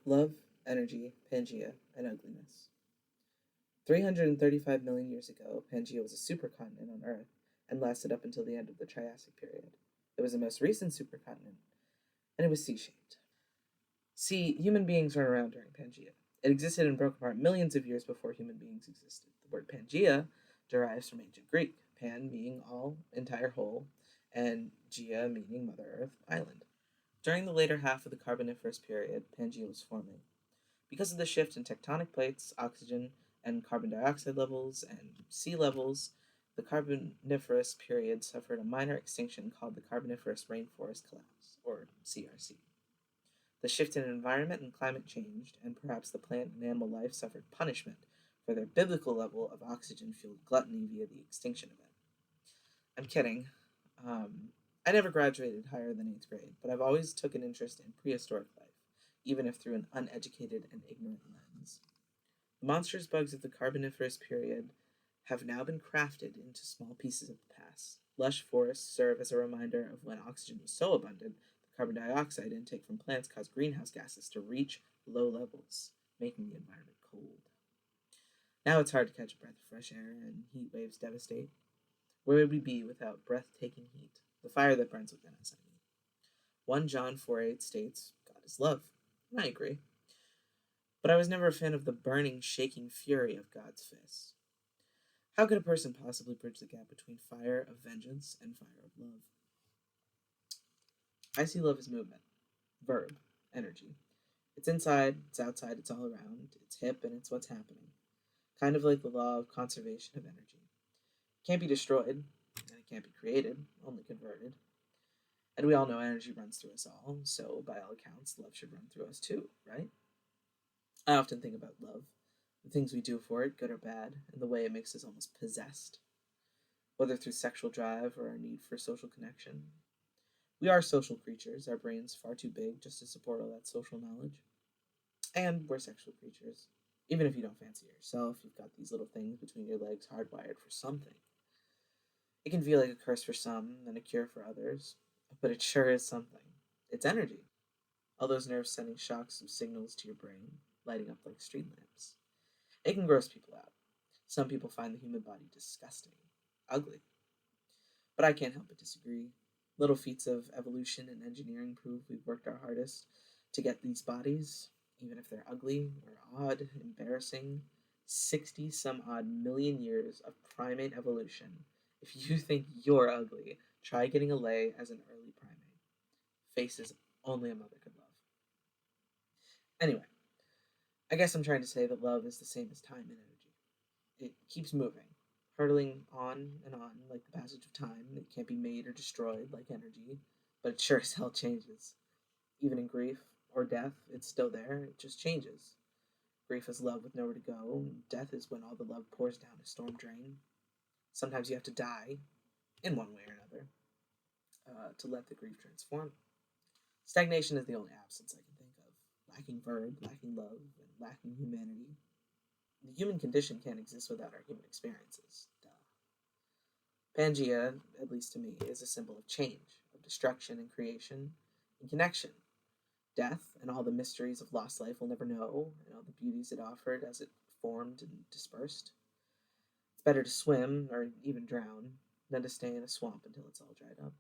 Love, energy, Pangaea, and ugliness. 335 million years ago, Pangaea was a supercontinent on Earth and lasted up until the end of the Triassic period. It was the most recent supercontinent, and it was C-shaped. See, human beings weren't around during Pangaea. It existed and broke apart millions of years before human beings existed. The word Pangaea derives from ancient Greek, pan meaning all, entire whole, and Gaea meaning Mother Earth, island. During the later half of the Carboniferous period, Pangaea was forming. Because of the shift in tectonic plates, oxygen and carbon dioxide levels, and sea levels, the Carboniferous period suffered a minor extinction called the Carboniferous Rainforest Collapse, or CRC. The shift in environment and climate changed, and perhaps the plant and animal life suffered punishment for their biblical level of oxygen fueled gluttony via the extinction event. I'm kidding. I never graduated higher than 8th grade, but I've always took an interest in prehistoric life, even if through an uneducated and ignorant lens. The monstrous bugs of the Carboniferous period have now been crafted into small pieces of the past. Lush forests serve as a reminder of when oxygen was so abundant, the carbon dioxide intake from plants caused greenhouse gases to reach low levels, making the environment cold. Now it's hard to catch a breath of fresh air, and heat waves devastate. Where would we be without breathtaking heat? The fire that burns within us, I mean. 1 John 4:8 states, God is love. And I agree. But I was never a fan of the burning, shaking fury of God's fist. How could a person possibly bridge the gap between fire of vengeance and fire of love? I see love as movement, verb, energy. It's inside, it's outside, it's all around, it's hip, and it's what's happening. Kind of like the law of conservation of energy. It can't be destroyed, and it can't be created, only converted. And we all know energy runs through us all, so by all accounts, love should run through us too, right? I often think about love, the things we do for it, good or bad, and the way it makes us almost possessed, whether through sexual drive or our need for social connection. We are social creatures, our brains far too big just to support all that social knowledge. And we're sexual creatures. Even if you don't fancy yourself, you've got these little things between your legs hardwired for something. It can feel like a curse for some and a cure for others, but it sure is something. It's energy. All those nerves sending shocks of signals to your brain, lighting up like street lamps. It can gross people out. Some people find the human body disgusting, ugly. But I can't help but disagree. Little feats of evolution and engineering prove we've worked our hardest to get these bodies, even if they're ugly or odd, embarrassing. 60 some odd million years of primate evolution. If you think you're ugly, try getting a lay as an early primate. Faces only a mother could love. Anyway, I guess I'm trying to say that love is the same as time and energy. It keeps moving, hurtling on and on like the passage of time. It can't be made or destroyed like energy, but it sure as hell changes. Even in grief or death, it's still there, it just changes. Grief is love with nowhere to go. Death is when all the love pours down a storm drain. Sometimes you have to die, in one way or another, to let the grief transform. Stagnation is the only absence I can think of. Lacking verb, lacking love, and lacking humanity. The human condition can't exist without our human experiences. Duh. Pangaea, at least to me, is a symbol of change, of destruction and creation, and connection. Death and all the mysteries of lost life we'll never know, and all the beauties it offered as it formed and dispersed. It's better to swim, or even drown, than to stay in a swamp until it's all dried up.